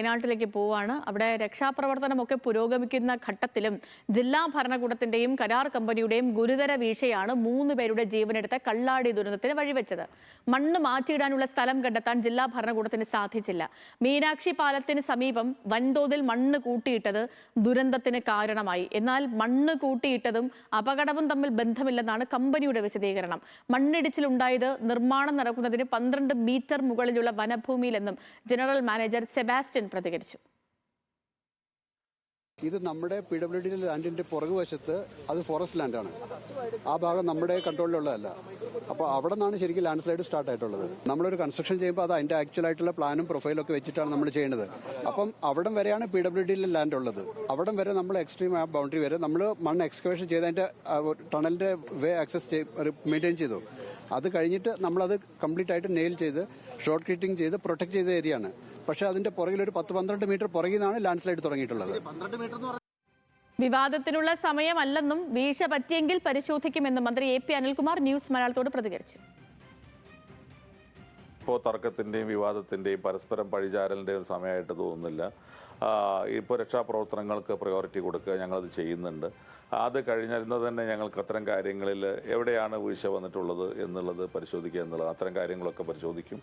വയനാട്ടിലേക്ക് പോവാണ്. അവിടെ രക്ഷാപ്രവർത്തനമൊക്കെ പുരോഗമിക്കുന്ന ഘട്ടത്തിലും ജില്ലാ ഭരണകൂടത്തിന്റെയും കരാർ കമ്പനിയുടെയും ഗുരുതര വീഴ്ചയാണ് 3 പേരുടെ ജീവനെടുത്ത കള്ളാടി ദുരന്തത്തിന് വഴിവെച്ചത്. മണ്ണ് മാറ്റിയിടാനുള്ള സ്ഥലം കണ്ടെത്താൻ ജില്ലാ ഭരണകൂടത്തിന് സാധിച്ചില്ല. മീനാക്ഷി പാലത്തിന് സമീപം വൻതോതിൽ മണ്ണ് കൂട്ടിയിട്ടത് ദുരന്തത്തിന് കാരണമായി. എന്നാൽ മണ്ണ് കൂട്ടിയിട്ടതും അപകടവും തമ്മിൽ ബന്ധമില്ലെന്നാണ് കമ്പനിയുടെ വിശദീകരണം. മണ്ണിടിച്ചിലുണ്ടായത് നിർമ്മാണം നടക്കുന്നതിന് 12 മീറ്റർ മുകളിലുള്ള വനഭൂമിയിലെന്നും ജനറൽ മാനേജർ സെബാസ്റ്റ്യൻ പ്രതികരിച്ചു. ഇത് നമ്മുടെ PWD ലാൻഡിന്റെ പുറകുവശത്ത് അത് ഫോറസ്റ്റ് ലാൻഡാണ്. ആ ഭാഗം നമ്മുടെ കൺട്രോളിലുള്ളതല്ല. അപ്പോൾ അവിടെ നിന്നാണ് ശരിക്കും ലാൻഡ് സ്ലൈഡ് സ്റ്റാർട്ട് ആയിട്ടുള്ളത്. നമ്മളൊരു കൺസ്ട്രക്ഷൻ ചെയ്യുമ്പോൾ അത് അതിന്റെ ആക്ച്വൽ ആയിട്ടുള്ള പ്ലാനും പ്രൊഫൈലും ഒക്കെ വെച്ചിട്ടാണ് നമ്മൾ ചെയ്യുന്നത്. അപ്പം അവിടം വരെയാണ് PWD ലാൻഡ് ഉള്ളത്. അവിടം വരെ നമ്മൾ എക്സ്ട്രീം ആ ബൗണ്ടറി വരെ നമ്മൾ മണ്ണ് എക്സ്കവേഷൻ ചെയ്ത് അതിന്റെ ടണലിന്റെ വേ ആക്സസ് മെയിൻറ്റെയിൻ ചെയ്തു. അത് കഴിഞ്ഞിട്ട് നമ്മളത് കംപ്ലീറ്റ് ആയിട്ട് നെയിൽ ചെയ്ത് ഷോർട്ട് കട്ടിങ് ചെയ്ത് പ്രൊട്ടക്ട് ചെയ്ത ഏരിയയാണ്. പക്ഷെ അതിന്റെ പുറകിൽ ഒരു 10-12 മീറ്റർ പുറകിൽ നിന്നാണ് ലാൻഡ് സ്ലൈഡ് തുടങ്ങിയിട്ടുള്ളത്. വിവാദത്തിനുള്ള സമയമല്ലെന്നും വീഴ്ച പറ്റിയെങ്കിൽ പരിശോധിക്കുമെന്നും മന്ത്രി AP അനിൽകുമാർ ന്യൂസ് മലയാളത്തോട് പ്രതികരിച്ചു. ഇപ്പോൾ തർക്കത്തിന്റെയും വിവാദത്തിന്റെയും പരസ്പരം പഴിചാരലിന്റെയും സമയമായിട്ട് തോന്നുന്നില്ല. ഇപ്പോൾ രക്ഷാപ്രവർത്തനങ്ങൾക്ക് പ്രയോറിറ്റി കൊടുക്കുക, ഞങ്ങളത് ചെയ്യുന്നുണ്ട്. അത് കഴിഞ്ഞിരുന്നത് തന്നെ ഞങ്ങൾക്ക് അത്തരം കാര്യങ്ങളിൽ എവിടെയാണ് വീഴ്ച വന്നിട്ടുള്ളത് എന്നുള്ളത് പരിശോധിക്കുക എന്നുള്ളത്, അത്തരം കാര്യങ്ങളൊക്കെ പരിശോധിക്കും.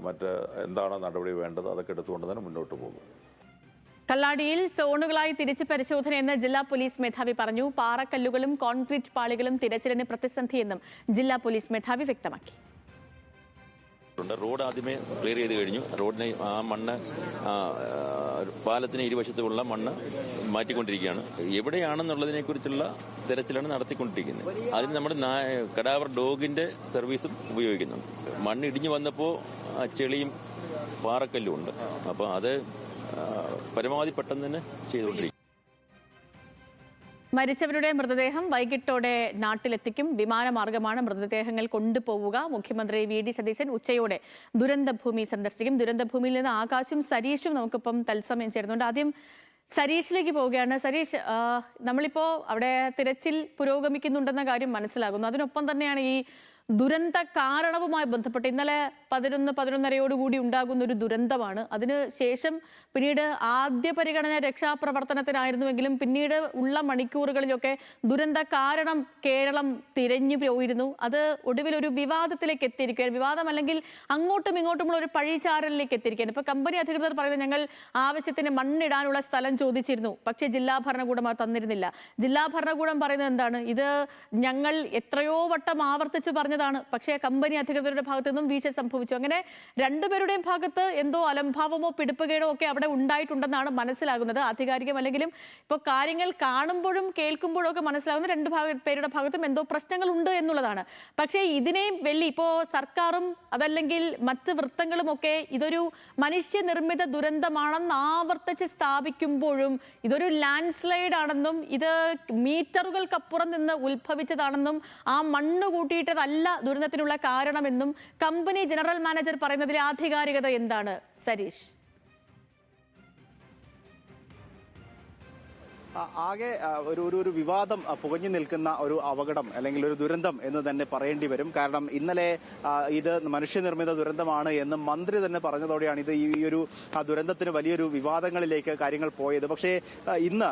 മറ്റ് എന്താണ് നടപടി വേണ്ടത് അതൊക്കെ എടുത്തുകൊണ്ട് തന്നെ മുന്നോട്ട് പോകും. കള്ളാടിയിൽ സോണുകളായി തിരിച്ച് പരിശോധനയെന്ന് ജില്ലാ പോലീസ് മേധാവി പറഞ്ഞു. പാറക്കല്ലുകളും കോൺക്രീറ്റ് പാളികളും തിരച്ചിലിന് പ്രതിസന്ധിയെന്നും ജില്ലാ പോലീസ് മേധാവി വ്യക്തമാക്കി. റോഡ് ആദ്യമേ ക്ലിയർ ചെയ്ത് കഴിഞ്ഞു. റോഡിന് ആ മണ്ണ് പാലത്തിന് ഇരുവശത്തുമുള്ള മണ്ണ് മാറ്റിക്കൊണ്ടിരിക്കുകയാണ്. എവിടെയാണെന്നുള്ളതിനെ കുറിച്ചുള്ള തെരച്ചിലാണ് നടത്തിക്കൊണ്ടിരിക്കുന്നത്. അതിന് നമ്മുടെ കടാവർ ഡോഗിന്റെ സർവീസും ഉപയോഗിക്കുന്നുണ്ട്. മണ്ണ് ഇടിഞ്ഞു വന്നപ്പോൾ ചെളിയും പാറക്കല്ലും ഉണ്ട്. അപ്പോൾ അത് പരമാവധി പെട്ടെന്ന് തന്നെ ചെയ്തുകൊണ്ടിരിക്കും. മരിച്ചവരുടെ മൃതദേഹം വൈകിട്ടോടെ നാട്ടിലെത്തിക്കും. വിമാനമാർഗമാണ് മൃതദേഹങ്ങൾ കൊണ്ടുപോവുക. മുഖ്യമന്ത്രി VD സതീശൻ ഉച്ചയോടെ ദുരന്തഭൂമി സന്ദർശിക്കും. ദുരന്തഭൂമിയിൽ നിന്ന് ആകാശും സരീഷും നമുക്കിപ്പം തത്സമയം ചേരുന്നുണ്ട്. ആദ്യം സരീഷിലേക്ക് പോവുകയാണ്. സരീഷ്, നമ്മളിപ്പോൾ അവിടെ തിരച്ചിൽ പുരോഗമിക്കുന്നുണ്ടെന്ന കാര്യം മനസ്സിലാകുന്നു. അതിനൊപ്പം തന്നെയാണ് ഈ ദുരന്ത കാരണവുമായി ബന്ധപ്പെട്ട് ഇന്നലെ 11-11:30 ഉണ്ടാകുന്ന ഒരു ദുരന്തമാണ്. അതിനുശേഷം പിന്നീട് ആദ്യ പരിഗണന രക്ഷാപ്രവർത്തനത്തിനായിരുന്നുവെങ്കിലും പിന്നീട് ഉള്ള മണിക്കൂറുകളിലൊക്കെ ദുരന്ത കാരണം കേരളം തിരഞ്ഞു പോയിരുന്നു. അത് ഒടുവിൽ ഒരു വിവാദത്തിലേക്ക് എത്തിയിരിക്കുകയാണ്. വിവാദം അല്ലെങ്കിൽ അങ്ങോട്ടും ഇങ്ങോട്ടുമുള്ള ഒരു പഴിചാരലിലേക്ക് എത്തിയിരിക്കുകയാണ്. ഇപ്പൊ കമ്പനി അധികൃതർ പറയുന്നത് ഞങ്ങൾ ആവശ്യത്തിന് മണ്ണിടാനുള്ള സ്ഥലം ചോദിച്ചിരുന്നു, പക്ഷേ ജില്ലാ ഭരണകൂടം അത് തന്നിരുന്നില്ല. ജില്ലാ ഭരണകൂടം പറയുന്നത് എന്താണ്? ഇത് ഞങ്ങൾ എത്രയോ വട്ടം ആവർത്തിച്ച് പറഞ്ഞത്, പക്ഷേ കമ്പനി അധികൃതരുടെ ഭാഗത്തു നിന്നും വീഴ്ച സംഭവിച്ചു. അങ്ങനെ രണ്ടുപേരുടെയും ഭാഗത്ത് എന്തോ അലംഭാവമോ പിടിപ്പുകേടോ ഒക്കെ അവിടെ ഉണ്ടായിട്ടുണ്ടെന്നാണ് മനസ്സിലാകുന്നത്. ആധികാരികമല്ലെങ്കിലും ഇപ്പോൾ കാര്യങ്ങൾ കാണുമ്പോഴും കേൾക്കുമ്പോഴും ഒക്കെ മനസ്സിലാകുന്ന രണ്ട് പേരുടെ ഭാഗത്തും എന്തോ പ്രശ്നങ്ങൾ ഉണ്ട് എന്നുള്ളതാണ്. പക്ഷേ ഇതിനെയും വെള്ളി ഇപ്പോൾ സർക്കാരും അതല്ലെങ്കിൽ മറ്റ് വൃത്തങ്ങളും ഒക്കെ ഇതൊരു മനുഷ്യനിർമ്മിത ദുരന്തമാണെന്ന് ആവർത്തിച്ച് സ്ഥാപിക്കുമ്പോഴും ഇതൊരു ലാൻഡ് സ്ലൈഡ് ആണെന്നും ഇത് മീറ്ററുകൾക്കപ്പുറം നിന്ന് ഉത്ഭവിച്ചതാണെന്നും ആ മണ്ണ് കൂട്ടിയിട്ടതല്ല ദുരന്തത്തിനുള്ള കാരണമെന്നും കമ്പനി ജനറൽ മാനേജർ പറയുന്നതിലെ ആധികാരികത എന്താണ് സരീഷ്? ആകെ ഒരു വിവാദം പുകഞ്ഞു നിൽക്കുന്ന ഒരു അപകടം അല്ലെങ്കിൽ ഒരു ദുരന്തം എന്ന് തന്നെ പറയേണ്ടി വരും. കാരണം ഇന്നലെ ഇത് മനുഷ്യനിർമ്മിത ദുരന്തമാണ് എന്ന് മന്ത്രി തന്നെ പറഞ്ഞതോടെയാണ് ഇത് ഈ ഒരു ദുരന്തത്തിന് വലിയൊരു വിവാദങ്ങളിലേക്ക് കാര്യങ്ങൾ പോയത്. പക്ഷേ ഇന്ന്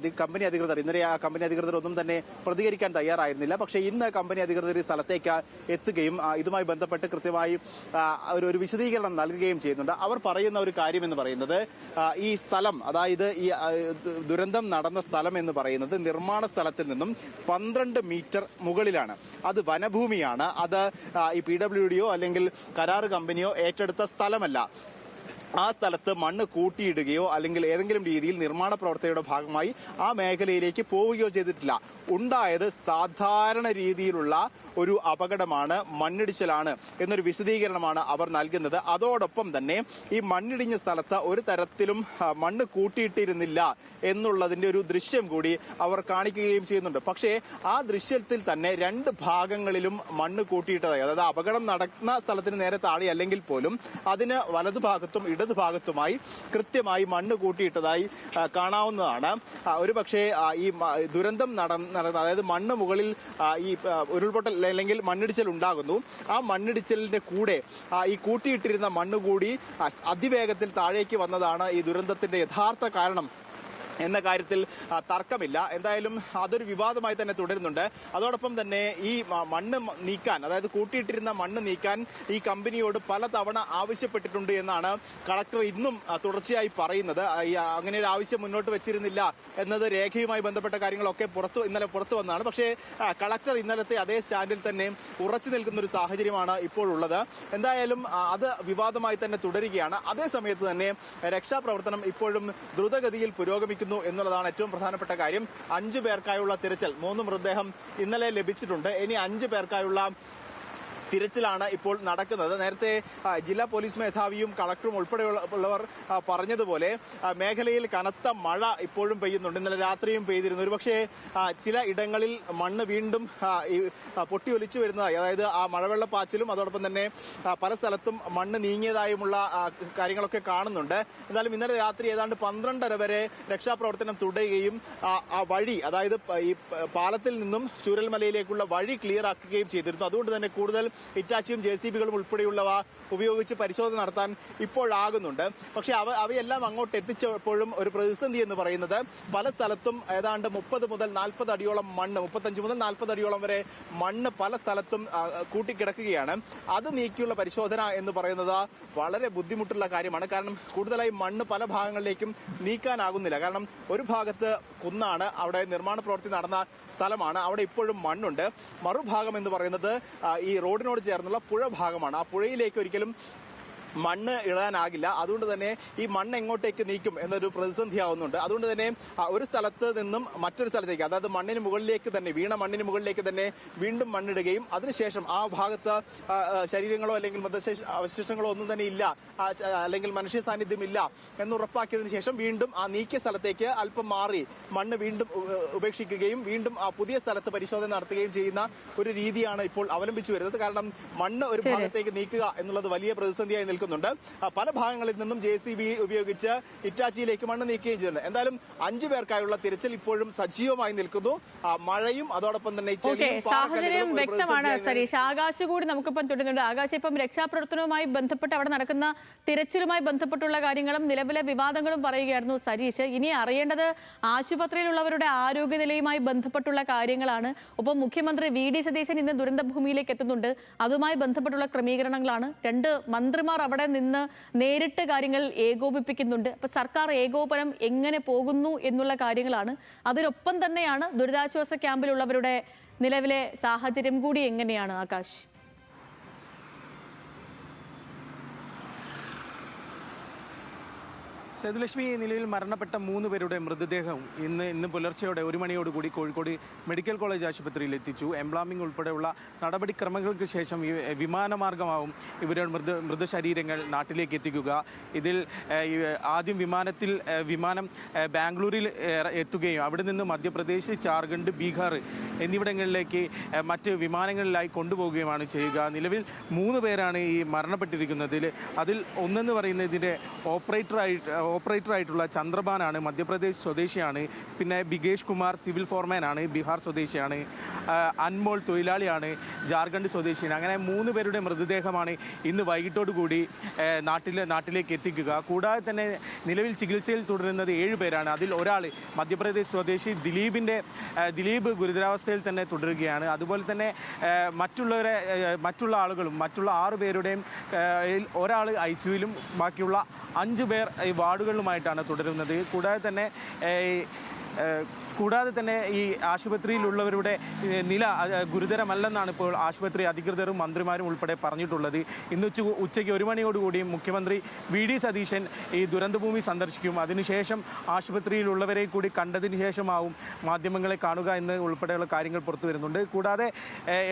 ഈ കമ്പനി അധികൃതർ ഇന്നലെ ആ കമ്പനി അധികൃതർ ഒന്നും തന്നെ പ്രതികരിക്കാൻ തയ്യാറായിരുന്നില്ല. പക്ഷേ ഇന്ന് കമ്പനി അധികൃതർ ഈ സ്ഥലത്തേക്ക് എത്തുകയും ഇതുമായി ബന്ധപ്പെട്ട് കൃത്യമായി ഒരു വിശദീകരണം നൽകുകയും ചെയ്യുന്നുണ്ട്. അവർ പറയുന്ന ഒരു കാര്യം എന്ന് പറയുന്നത് ഈ സ്ഥലം, അതായത് ഈ ദുരന്തം നടന്ന സ്ഥലം എന്ന് പറയുന്നത് നിർമ്മാണ സ്ഥലത്തിൽ നിന്നും 12 മീറ്റർ മുകളിലാണ്. അത് വനഭൂമിയാണ്. അത് ഈ PWDയോ അല്ലെങ്കിൽ കരാർ കമ്പനിയോ ഏറ്റെടുത്ത സ്ഥലമല്ല. ആ സ്ഥലത്ത് മണ്ണ് കൂട്ടിയിടുകയോ അല്ലെങ്കിൽ ഏതെങ്കിലും രീതിയിൽ നിർമ്മാണ പ്രവർത്തനയുടെ ഭാഗമായി ആ മേഖലയിലേക്ക് പോവുകയോ ചെയ്തിട്ടില്ല. ഉണ്ടായത് സാധാരണ രീതിയിലുള്ള ഒരു അപകടമാണ്, മണ്ണിടിച്ചിലാണ് എന്നൊരു വിശദീകരണമാണ് അവർ നൽകുന്നത്. അതോടൊപ്പം തന്നെ ഈ മണ്ണിടിഞ്ഞ സ്ഥലത്ത് ഒരു തരത്തിലും മണ്ണ് കൂട്ടിയിട്ടിരുന്നില്ല എന്നുള്ളതിന്റെ ഒരു ദൃശ്യം കൂടി അവർ കാണിക്കുകയും ചെയ്യുന്നുണ്ട്. പക്ഷേ ആ ദൃശ്യത്തിൽ തന്നെ 2 ഭാഗങ്ങളിലും മണ്ണ് കൂട്ടിയിട്ടതായി, അതായത് അപകടം നടക്കുന്ന സ്ഥലത്തിന് നേരെ താഴെ അല്ലെങ്കിൽ പോലും അതിന് വലതുഭാഗത്തും ഇടതുഭാഗത്തുമായി കൃത്യമായി മണ്ണ് കൂട്ടിയിട്ടതായി കാണാവുന്നതാണ്. ഒരുപക്ഷെ ഈ ദുരന്തം നടന്ന അതായത് മണ്ണ് മുകളിൽ ഈ ഉരുൾപൊട്ടൽ അല്ലെങ്കിൽ മണ്ണിടിച്ചിൽ ഉണ്ടാകുന്നു. ആ മണ്ണിടിച്ചിലിന്റെ കൂടെ ഈ കൂട്ടിയിട്ടിരുന്ന മണ്ണ് കൂടി അതിവേഗത്തിൽ താഴേക്ക് വന്നതാണ് ഈ ദുരന്തത്തിന്റെ യഥാർത്ഥ കാരണം എന്ന കാര്യത്തിൽ തർക്കമില്ല. എന്തായാലും അതൊരു വിവാദമായി തന്നെ തുടരുന്നുണ്ട്. അതോടൊപ്പം തന്നെ ഈ മണ്ണ് നീക്കാൻ, അതായത് കൂട്ടിയിട്ടിരുന്ന മണ്ണ് നീക്കാൻ ഈ കമ്പനിയോട് പലതവണ ആവശ്യപ്പെട്ടിട്ടുണ്ട് എന്നാണ് കളക്ടർ ഇന്നും തുടർച്ചയായി പറയുന്നത്. അങ്ങനെ ഒരു ആവശ്യം മുന്നോട്ട് വെച്ചിരുന്നില്ല എന്നത് രേഖയുമായി ബന്ധപ്പെട്ട കാര്യങ്ങളൊക്കെ ഇന്നലെ പുറത്തു വന്നതാണ്. പക്ഷേ കളക്ടർ ഇന്നലത്തെ അതേ സ്റ്റാൻഡിൽ തന്നെ ഉറച്ചു നിൽക്കുന്ന ഒരു സാഹചര്യമാണ് ഇപ്പോഴുള്ളത്. എന്തായാലും അത് വിവാദമായി തന്നെ തുടരുകയാണ്. അതേസമയത്ത് തന്നെ രക്ഷാപ്രവർത്തനം ഇപ്പോഴും ദ്രുതഗതിയിൽ പുരോഗമിക്കുന്നു എന്നുള്ളതാണ് ഏറ്റവും പ്രധാനപ്പെട്ട കാര്യം. 5 പേർക്കായുള്ള തിരച്ചിൽ, 3 മൃതദേഹം ഇന്നലെ ലഭിച്ചിട്ടുണ്ട്. ഇനി 5 പേർക്കായുള്ള തിരച്ചിലാണ് ഇപ്പോൾ നടക്കുന്നത്. നേരത്തെ ജില്ലാ പോലീസ് മേധാവിയും കളക്ടറും ഉൾപ്പെടെയുള്ളവർ പറഞ്ഞതുപോലെ മേഖലയിൽ കനത്ത മഴ ഇപ്പോഴും പെയ്യുന്നുണ്ട്. ഇന്നലെ രാത്രിയും പെയ്തിരുന്നു. ഒരുപക്ഷെ ചില ഇടങ്ങളിൽ മണ്ണ് വീണ്ടും പൊട്ടിയൊലിച്ചു വരുന്നതായി, അതായത് ആ മഴവെള്ളപ്പാച്ചിലും അതോടൊപ്പം തന്നെ പല സ്ഥലത്തും മണ്ണ് നീങ്ങിയതായുമുള്ള കാര്യങ്ങളൊക്കെ കാണുന്നുണ്ട്. എന്നാലും ഇന്നലെ രാത്രി ഏതാണ്ട് 12:30 വരെ രക്ഷാപ്രവർത്തനം തുടരുകയും ആ വഴി, അതായത് ഈ പാലത്തിൽ നിന്നും ചൂരൽമലയിലേക്കുള്ള വഴി ക്ലിയർ ആക്കുകയും ചെയ്തിരുന്നു. അതുകൊണ്ട് തന്നെ കൂടുതൽ ഇറ്റാച്ചിയും JCBകളും ഉൾപ്പെടെയുള്ളവ ഉപയോഗിച്ച് പരിശോധന നടത്താൻ ഇപ്പോഴാകുന്നുണ്ട്. പക്ഷേ അവയെല്ലാം അങ്ങോട്ട് എത്തിച്ചപ്പോഴും ഒരു പ്രതിസന്ധി എന്ന് പറയുന്നത് പല സ്ഥലത്തും ഏതാണ്ട് 30 മുതൽ 40 അടിയോളം മണ്ണ്, 35 മുതൽ 40 അടിയോളം വരെ മണ്ണ് പല സ്ഥലത്തും കൂട്ടിക്കിടക്കുകയാണ്. അത് നീക്കിയുള്ള പരിശോധന എന്ന് പറയുന്നത് വളരെ ബുദ്ധിമുട്ടുള്ള കാര്യമാണ്. കാരണം കൂടുതലായി മണ്ണ് പല ഭാഗങ്ങളിലേക്കും നീക്കാനാകുന്നില്ല. കാരണം ഒരു ഭാഗത്ത് കുന്നാണ്, അവിടെ നിർമ്മാണ പ്രവൃത്തി നടന്ന സ്ഥലമാണ്, അവിടെ ഇപ്പോഴും മണ്ണുണ്ട്. മറുഭാഗം എന്ന് പറയുന്നത് ഈ റോഡിനോട് ചേർന്നുള്ള പുഴ ഭാഗമാണ്. ആ പുഴയിലേക്ക് ഒരിക്കലും മണ്ണ് ഇടാനാകില്ല. അതുകൊണ്ട് തന്നെ ഈ മണ്ണ് എങ്ങോട്ടേക്ക് നീക്കും എന്നൊരു പ്രതിസന്ധിയാവുന്നുണ്ട്. അതുകൊണ്ട് തന്നെ ഒരു സ്ഥലത്ത് നിന്നും മറ്റൊരു സ്ഥലത്തേക്ക്, അതായത് മണ്ണിന് മുകളിലേക്ക് തന്നെ, വീണ മണ്ണിന് മുകളിലേക്ക് തന്നെ വീണ്ടും മണ്ണിടുകയും അതിനുശേഷം ആ ഭാഗത്ത് ശരീരങ്ങളോ അല്ലെങ്കിൽ അവശിഷ്ടങ്ങളോ ഒന്നും തന്നെ ഇല്ല, അല്ലെങ്കിൽ മനുഷ്യ സാന്നിധ്യം ഇല്ല എന്ന് ഉറപ്പാക്കിയതിനു ശേഷം വീണ്ടും ആ നീക്കിയ സ്ഥലത്തേക്ക് അല്പം മാറി മണ്ണ് വീണ്ടും ഉപേക്ഷിക്കുകയും വീണ്ടും ആ പുതിയ സ്ഥലത്ത് പരിശോധന നടത്തുകയും ചെയ്യുന്ന ഒരു രീതിയാണ് ഇപ്പോൾ അവലംബിച്ചു വരുന്നത്. കാരണം മണ്ണ് ഒരു ഭാഗത്തേക്ക് നീക്കുക എന്നുള്ളത് വലിയ പ്രതിസന്ധിയായി നിൽക്കുന്നുണ്ട്. പല ഭാഗങ്ങളിൽ നിന്നും JCB ഉപയോഗിച്ച് ഇറ്റാച്ചിയിലേക്ക് മണ്ണ് നീക്കുകയും ചെയ്യുന്നുണ്ട്. എന്തായാലും 5 പേർക്കായുള്ള തിരച്ചിൽ ഇപ്പോഴും സജീവമായി നിൽക്കുന്നു. മഴയും അതോടൊപ്പം തന്നെ സാഹചര്യം വ്യക്തമാണ്. സരീഷ്, ആകാശ് കൂടി നമുക്കിപ്പം തുടരുന്നുണ്ട്. ആകാശ്, ഇപ്പം രക്ഷാപ്രവർത്തനവുമായി ബന്ധപ്പെട്ട് അവിടെ നടക്കുന്ന തിരച്ചിലുമായി ബന്ധപ്പെട്ടുള്ള കാര്യങ്ങളും നിലവിലെ വിവാദങ്ങളും പറയുകയായിരുന്നു സരീഷ്. ഇനി അറിയേണ്ടത് ആശുപത്രിയിലുള്ളവരുടെ ആരോഗ്യനിലയുമായി ബന്ധപ്പെട്ടുള്ള കാര്യങ്ങളാണ്. ഒപ്പം മുഖ്യമന്ത്രി VD സതീശൻ ഇന്ന് ദുരന്തഭൂമിയിലേക്ക് എത്തുന്നുണ്ട്. അതുമായി ബന്ധപ്പെട്ടുള്ള ക്രമീകരണങ്ങളാണ്. 2 മന്ത്രിമാർ അവിടെ നിന്ന് നേരിട്ട് കാര്യങ്ങൾ ഏകോപിപ്പിക്കുന്നുണ്ട്. അപ്പൊ സർക്കാർ ഏകോപനം എങ്ങനെ പോകുന്നു എന്നുള്ള കാര്യങ്ങളാണ്. അതിനൊപ്പം തന്നെയാണ് ദുരിതാശ്വാസ ക്യാമ്പിലുള്ളവരുടെ നിലവിലെ സാഹചര്യം കൂടി എങ്ങനെയാണ് ആകാശ്? സേതുലക്ഷ്മി, നിലയിൽ മരണപ്പെട്ട 3 പേരുടെ മൃതദേഹം ഇന്ന് പുലർച്ചെയോടെ 1 മണിയോടുകൂടി കോഴിക്കോട് മെഡിക്കൽ കോളേജ് ആശുപത്രിയിൽ എത്തിച്ചു. എംബ്ലാമിംഗ് ഉൾപ്പെടെയുള്ള നടപടിക്രമങ്ങൾക്ക് ശേഷം വിമാനമാർഗമാവും ഇവരുടെ മൃതശരീരങ്ങൾ നാട്ടിലേക്ക് എത്തിക്കുക. ഇതിൽ ആദ്യം വിമാനം ബാംഗ്ലൂരിൽ എത്തുകയും അവിടെ നിന്ന് മധ്യപ്രദേശ്, ജാർഖണ്ഡ്, ബീഹാർ എന്നിവിടങ്ങളിലേക്ക് മറ്റ് വിമാനങ്ങളിലായി കൊണ്ടുപോവുകയുമാണ് ചെയ്യുക. നിലവിൽ 3 പേരാണ് ഈ മരണപ്പെട്ടിരിക്കുന്നതിൽ. അതിൽ ഒന്നെന്ന് പറയുന്നതിൻ്റെ ഓപ്പറേറ്ററായിട്ടുള്ള ചന്ദ്രബാനാണ്, മധ്യപ്രദേശ് സ്വദേശിയാണ്. പിന്നെ ബികേഷ് കുമാർ സിവിൽ ഫോർമാനാണ്, ബീഹാർ സ്വദേശിയാണ്. അൻമോൾ തൊഴിലാളിയാണ്, ജാർഖണ്ഡ് സ്വദേശിയാണ്. അങ്ങനെ 3 പേരുടെ മൃതദേഹമാണ് ഇന്ന് വൈകിട്ടോടുകൂടി നാട്ടിലേക്ക് എത്തിക്കുക. കൂടാതെ തന്നെ നിലവിൽ ചികിത്സയിൽ തുടരുന്നത് 7 പേരാണ്. അതിൽ ഒരാൾ മധ്യപ്രദേശ് സ്വദേശി ദിലീപ് ഗുരുതരാവസ്ഥയിൽ തന്നെ തുടരുകയാണ്. അതുപോലെ തന്നെ മറ്റുള്ള ആളുകളും, മറ്റുള്ള 6 പേരുടെയും ഒരാൾ ICUവിലും ബാക്കിയുള്ള 5 പേർ ഈ വാർഡുകളിലുമായിട്ടാണ് തുടരുന്നത്. കൂടാതെ തന്നെ ഈ ആശുപത്രിയിലുള്ളവരുടെ നില ഗുരുതരമല്ലെന്നാണ് ഇപ്പോൾ ആശുപത്രി അധികൃതരും മന്ത്രിമാരും ഉൾപ്പെടെ പറഞ്ഞിട്ടുള്ളത്. ഇന്ന് ഉച്ചയ്ക്ക് 1 മണിയോടുകൂടി മുഖ്യമന്ത്രി VD സതീശൻ ഈ ദുരന്തഭൂമി സന്ദർശിക്കും. അതിനുശേഷം ആശുപത്രിയിലുള്ളവരെ കൂടി കണ്ടതിന് ശേഷമാവും മാധ്യമങ്ങളെ കാണുക എന്ന് ഉൾപ്പെടെയുള്ള കാര്യങ്ങൾ പുറത്തു വരുന്നുണ്ട്. കൂടാതെ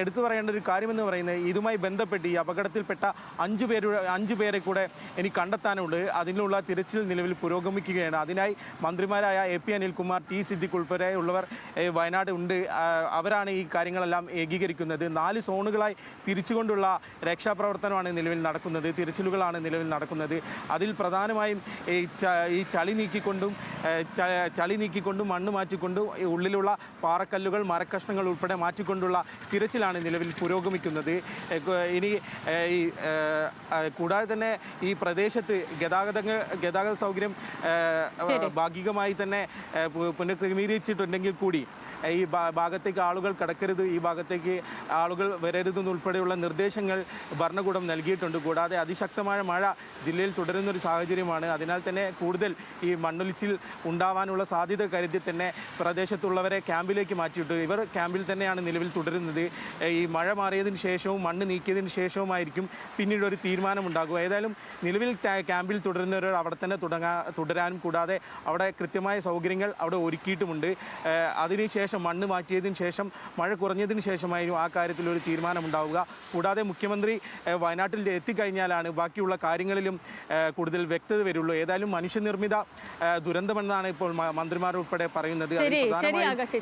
എടുത്തു പറയേണ്ട ഒരു കാര്യമെന്ന് പറയുന്നത്, ഇതുമായി ബന്ധപ്പെട്ട് ഈ അപകടത്തിൽപ്പെട്ട 5 പേരെ കൂടെ ഇനി കണ്ടെത്താനുണ്ട്. അതിനുള്ള തിരച്ചിൽ നിലവിൽ പുരോഗമിക്കുകയാണ്. അതിനായി മന്ത്രിമാരായ AP അനിൽകുമാർ, T സിദ്ദിഖ് ഉൾപ്പെടെ ഉൾപ്പെടെയുള്ളവർ വയനാട് ഉണ്ട്. അവരാണ് ഈ കാര്യങ്ങളെല്ലാം ഏകീകരിക്കുന്നത്. 4 സോണുകളായി തിരിച്ചുകൊണ്ടുള്ള രക്ഷാപ്രവർത്തനമാണ് നിലവിൽ നടക്കുന്നത്, തിരച്ചിലുകളാണ് നിലവിൽ നടക്കുന്നത്. അതിൽ പ്രധാനമായും ഈ ചളി നീക്കിക്കൊണ്ടും മണ്ണ് മാറ്റിക്കൊണ്ടും ഉള്ളിലുള്ള പാറക്കല്ലുകൾ മരക്കഷ്ണങ്ങൾ ഉൾപ്പെടെ മാറ്റിക്കൊണ്ടുള്ള തിരച്ചിലാണ് നിലവിൽ പുരോഗമിക്കുന്നത്. ഇനി കൂടാതെ തന്നെ ഈ പ്രദേശത്ത് ഗതാഗത സൗകര്യം ഭാഗികമായി തന്നെ പുനഃക്രമീകരിച്ചിട്ടുണ്ടെങ്കിൽ കൂടി ഈ ഭാഗത്തേക്ക് ആളുകൾ കടക്കരുത്, ഈ ഭാഗത്തേക്ക് ആളുകൾ വരരുതെന്നുൾപ്പെടെയുള്ള നിർദ്ദേശങ്ങൾ ഭരണകൂടം നൽകിയിട്ടുണ്ട്. കൂടാതെ അതിശക്തമായ മഴ ജില്ലയിൽ തുടരുന്നൊരു സാഹചര്യമാണ്. അതിനാൽ തന്നെ കൂടുതൽ ഈ മണ്ണൊലിച്ചിൽ ഉണ്ടാവാനുള്ള സാധ്യത കരുതി തന്നെ പ്രദേശത്തുള്ളവരെ ക്യാമ്പിലേക്ക് മാറ്റിയിട്ടു. ഇവർ ക്യാമ്പിൽ തന്നെയാണ് നിലവിൽ തുടരുന്നത്. ഈ മഴ മാറിയതിന് ശേഷവും മണ്ണ് നീക്കിയതിന് ശേഷവുമായിരിക്കും പിന്നീട് ഒരു തീരുമാനമുണ്ടാകുക. ഏതായാലും നിലവിൽ ക്യാമ്പിൽ തുടരുന്നവർ അവിടെ തന്നെ തുടരാനും കൂടാതെ അവിടെ കൃത്യമായ സൗകര്യങ്ങൾ അവിടെ ഒരുക്കിയിട്ടുമുണ്ട്. അതിനുശേഷം മണ്ണ് മാറ്റിയതിന് ശേഷം മഴ കുറഞ്ഞതിന് ശേഷമായിരുന്നു ആ കാര്യത്തിൽ ഒരു തീരുമാനമുണ്ടാവുക. കൂടാതെ മുഖ്യമന്ത്രി വയനാട്ടിൽ എത്തിക്കഴിഞ്ഞാലാണ് ബാക്കിയുള്ള കാര്യങ്ങളിലും കൂടുതൽ വ്യക്തത വരുള്ളൂ. ഏതായാലും മനുഷ്യനിർമ്മിത ദുരന്തമെന്നാണ് ഇപ്പോൾ മന്ത്രിമാർ ഉൾപ്പെടെ പറയുന്നത്. ശരി ആകാശ്.